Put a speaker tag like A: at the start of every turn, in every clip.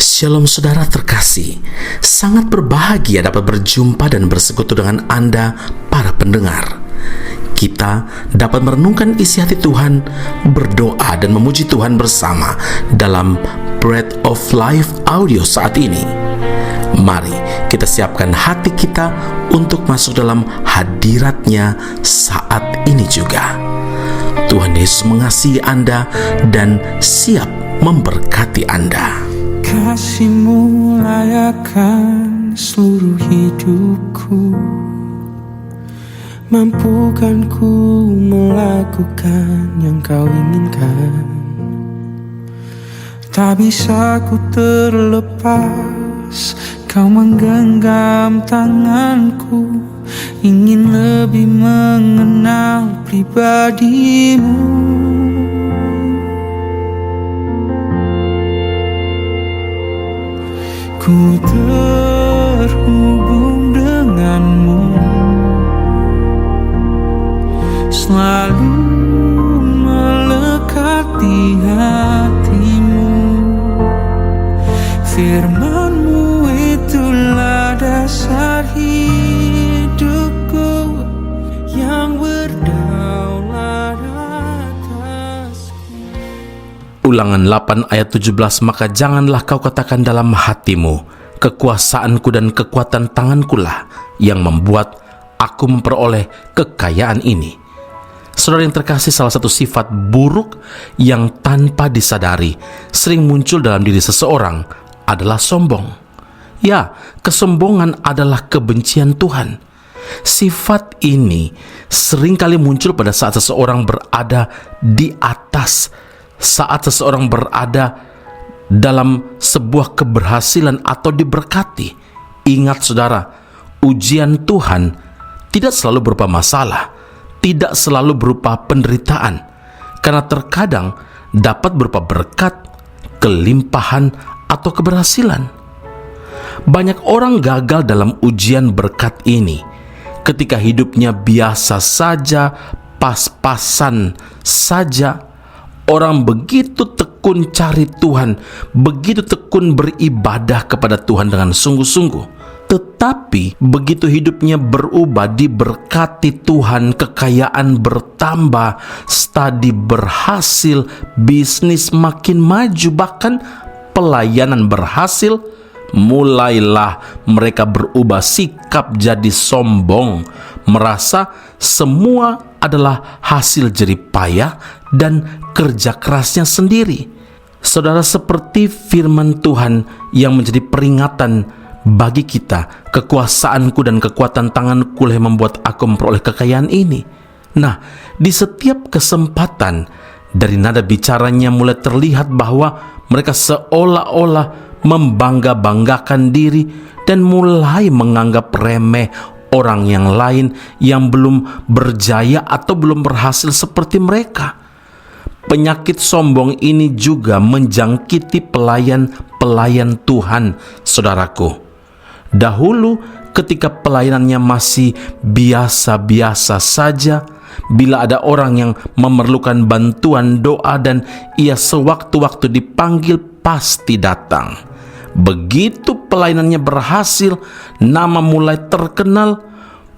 A: Shalom saudara terkasih, sangat berbahagia dapat berjumpa dan bersekutu dengan Anda para pendengar. Kita dapat merenungkan isi hati Tuhan, berdoa dan memuji Tuhan bersama dalam Bread of Life audio saat ini. Mari kita siapkan hati kita untuk masuk dalam hadirat-Nya saat ini juga. Tuhan Yesus mengasihi Anda dan siap memberkati Anda.
B: Kasih-Mu layakan seluruh hidupku, mampukan ku melakukan yang Kau inginkan. Tak bisa ku terlepas, Kau menggenggam tanganku, ingin lebih mengenal pribadi-Mu. Ku terhubung denganmu, selalu melekat di hatimu. Firman-Mu itulah dasar hidupku yang berdaulat atasku.
A: Ulangan 8 ayat 17, maka janganlah kau katakan dalam hatimu, kekuasaanku dan kekuatan tangankulah yang membuat aku memperoleh kekayaan ini. Saudara yang terkasih, salah satu sifat buruk yang tanpa disadari sering muncul dalam diri seseorang adalah sombong. Ya, kesombongan adalah kebencian Tuhan. Sifat ini seringkali muncul pada saat seseorang berada di atas, saat seseorang berada dalam sebuah keberhasilan atau diberkati. Ingat saudara, ujian Tuhan tidak selalu berupa masalah, tidak selalu berupa penderitaan, karena terkadang dapat berupa berkat, kelimpahan, atau keberhasilan. Banyak orang gagal dalam ujian berkat ini ketika hidupnya biasa saja, pas-pasan saja. Orang begitu tekun cari Tuhan, begitu tekun beribadah kepada Tuhan dengan sungguh-sungguh. Tetapi begitu hidupnya berubah, diberkati Tuhan, kekayaan bertambah, studi berhasil, bisnis makin maju, bahkan pelayanan berhasil, mulailah mereka berubah sikap jadi sombong, merasa semua adalah hasil jerih payah dan kerja kerasnya sendiri. Saudara, seperti firman Tuhan yang menjadi peringatan bagi kita, kekuasaanku dan kekuatan tanganku yang membuat aku memperoleh kekayaan ini. Nah, di setiap kesempatan dari nada bicaranya mulai terlihat bahwa mereka seolah-olah membangga-banggakan diri dan mulai menganggap remeh orang yang lain yang belum berjaya atau belum berhasil seperti mereka. Penyakit sombong ini juga menjangkiti pelayan-pelayan Tuhan, saudaraku. Dahulu ketika pelayanannya masih biasa-biasa saja, bila ada orang yang memerlukan bantuan doa dan ia sewaktu-waktu dipanggil, pasti datang. Begitu pelayanannya berhasil, nama mulai terkenal.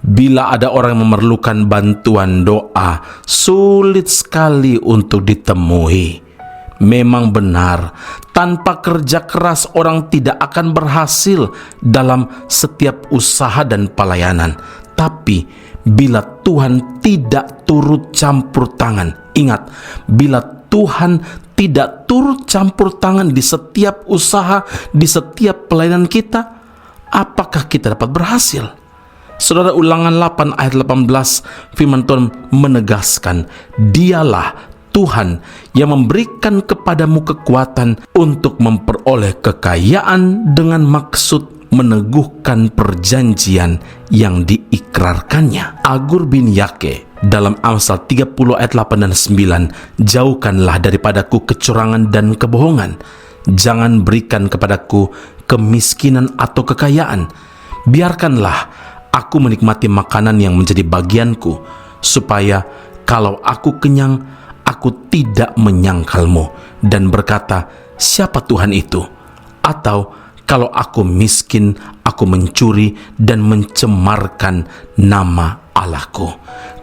A: Bila ada orang yang memerlukan bantuan doa, sulit sekali untuk ditemui. Memang benar, tanpa kerja keras orang tidak akan berhasil dalam setiap usaha dan pelayanan. Tapi bila Tuhan tidak turut campur tangan, ingat, bila Tuhan tidak turut campur tangan di setiap usaha, di setiap pelayanan kita, apakah kita dapat berhasil? Saudara, Ulangan 8 ayat 18, firman Tuhan menegaskan, dialah Tuhan yang memberikan kepadamu kekuatan untuk memperoleh kekayaan dengan maksud meneguhkan perjanjian yang diikrarkannya. Agur bin Yake dalam Amsal 30 ayat 8 dan 9, jauhkanlah daripadaku kecurangan dan kebohongan. Jangan berikan kepadaku kemiskinan atau kekayaan. Biarkanlah aku menikmati makanan yang menjadi bagianku, supaya kalau aku kenyang, aku tidak menyangkalmu dan berkata, siapa Tuhan itu? Atau kalau aku miskin, aku mencuri dan mencemarkan nama Allahku.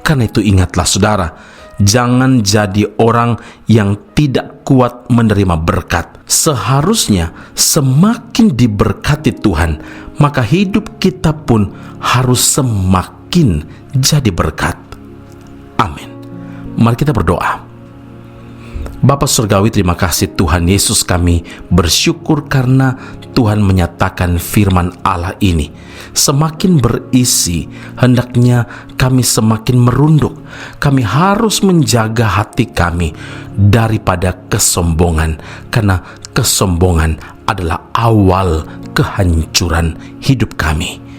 A: Karena itu ingatlah saudara, jangan jadi orang yang tidak kuat menerima berkat. Seharusnya semakin diberkati Tuhan, maka hidup kita pun harus semakin jadi berkat. Amin. Mari kita berdoa. Bapa Surgawi, terima kasih Tuhan Yesus, kami bersyukur karena Tuhan menyatakan firman Allah ini semakin berisi, hendaknya kami semakin merunduk. Kami harus menjaga hati kami daripada kesombongan, karena kesombongan adalah awal kehancuran hidup kami.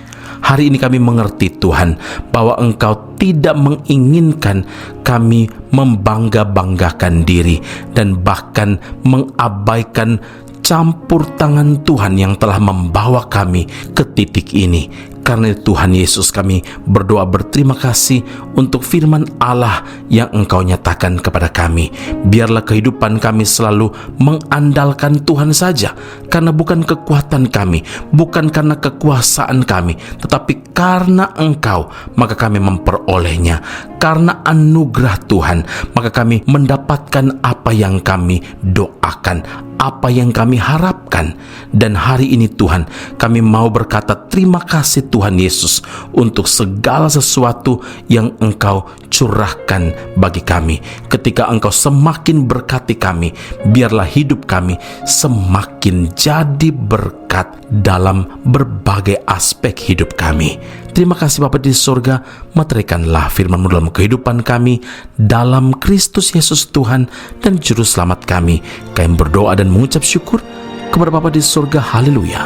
A: Hari ini kami mengerti Tuhan bahwa Engkau tidak menginginkan kami membangga-banggakan diri dan bahkan mengabaikan campur tangan Tuhan yang telah membawa kami ke titik ini. Karena Tuhan Yesus, kami berdoa berterima kasih untuk firman Allah yang Engkau nyatakan kepada kami. Biarlah kehidupan kami selalu mengandalkan Tuhan saja, karena bukan kekuatan kami, bukan karena kekuasaan kami, tetapi karena Engkau, maka kami memperolehnya. Karena anugerah Tuhan, maka kami mendapatkan apa yang kami doakan, apa yang kami harapkan. Dan hari ini Tuhan, kami mau berkata terima kasih Tuhan Yesus untuk segala sesuatu yang Engkau curahkan bagi kami. Ketika Engkau semakin berkati kami, biarlah hidup kami semakin jadi berkat dalam berbagai aspek hidup kami. Terima kasih Bapa di surga, meteraikanlah firman-Mu dalam kehidupan kami, dalam Kristus Yesus Tuhan dan Juru Selamat kami. Kami berdoa dan mengucap syukur kepada Bapa di surga. Haleluya.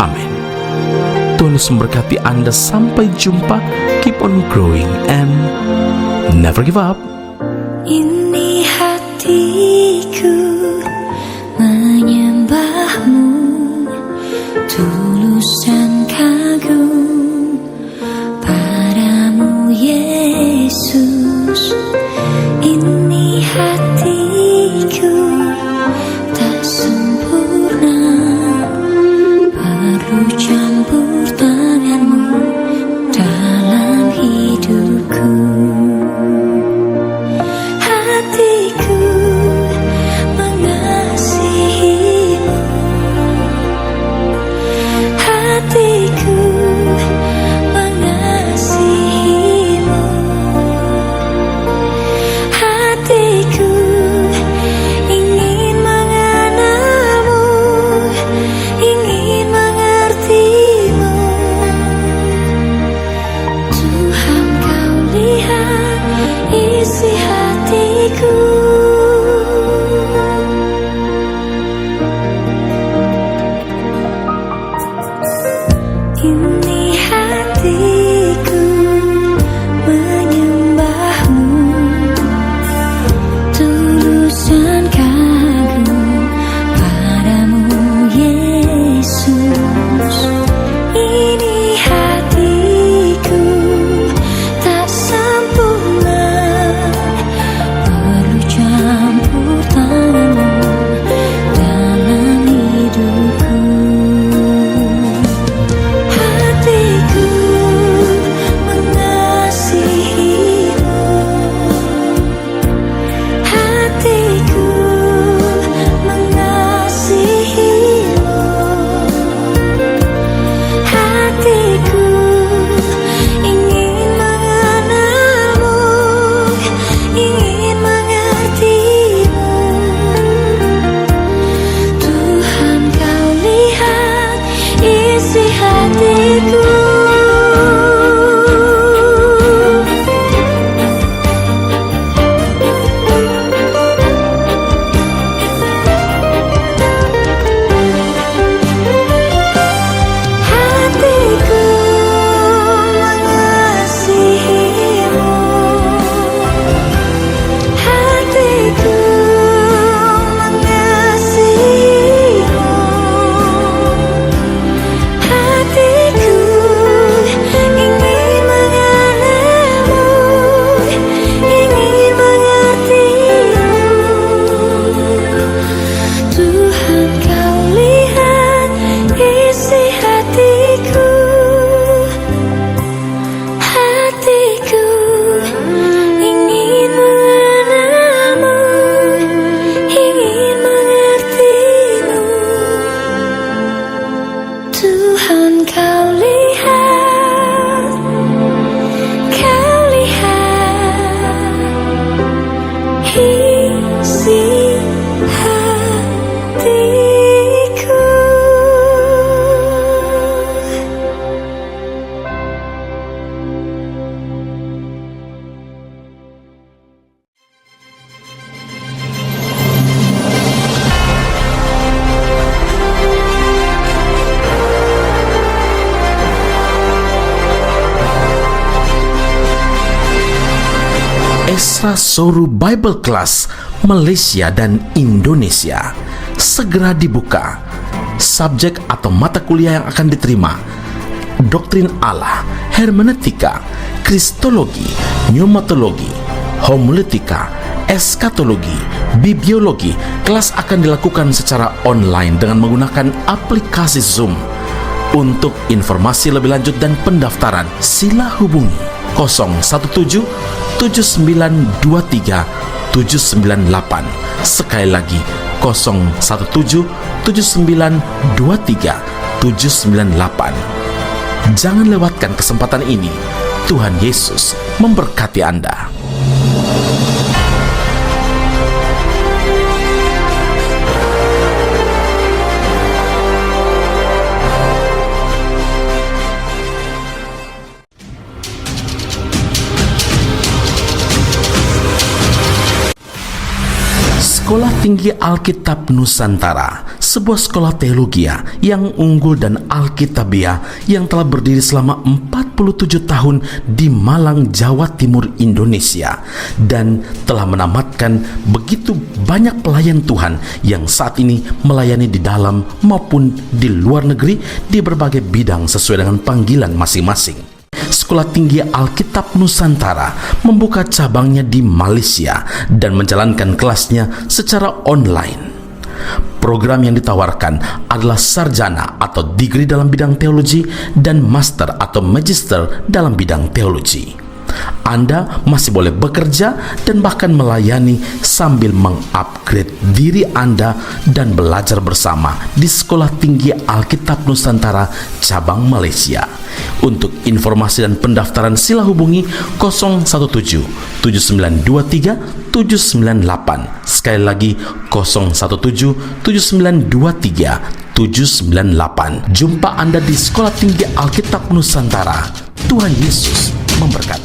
A: Amin. Tuhan Yesus memberkati Anda. Sampai jumpa. Keep on growing and never give up.
C: Ini hatiku menyembah-Mu, tulus dan kagum padamu Yesus. Ini hatiku tak sempurna, perlu campur tangan-Mu dalam hidupku. Hatiku mengasihi-Mu,
A: Putra Soru Bible Class Malaysia dan Indonesia segera dibuka. Subjek atau mata kuliah yang akan diterima: Doktrin Allah, Hermeneutika, Kristologi, Pneumatologi, Homiletika, Eskatologi, Bibliologi. Kelas akan dilakukan secara online dengan menggunakan aplikasi Zoom. Untuk informasi lebih lanjut dan pendaftaran, sila hubungi 017 7923 798. Sekali lagi 017 7923 798. Jangan lewatkan kesempatan ini. Tuhan Yesus memberkati Anda. Sekolah Tinggi Alkitab Nusantara, sebuah sekolah teologi yang unggul dan alkitabiah yang telah berdiri selama 47 tahun di Malang, Jawa Timur, Indonesia, dan telah menamatkan begitu banyak pelayan Tuhan yang saat ini melayani di dalam maupun di luar negeri di berbagai bidang sesuai dengan panggilan masing-masing. Sekolah Tinggi Alkitab Nusantara membuka cabangnya di Malaysia dan menjalankan kelasnya secara online. Program yang ditawarkan adalah sarjana atau degree dalam bidang teologi dan master atau magister dalam bidang teologi. Anda masih boleh bekerja dan bahkan melayani sambil mengupgrade diri Anda dan belajar bersama di Sekolah Tinggi Alkitab Nusantara cabang Malaysia. Untuk informasi dan pendaftaran sila hubungi 017 7923 798. Sekali lagi 017 7923 798. Jumpa Anda di Sekolah Tinggi Alkitab Nusantara. Tuhan Yesus memberkati.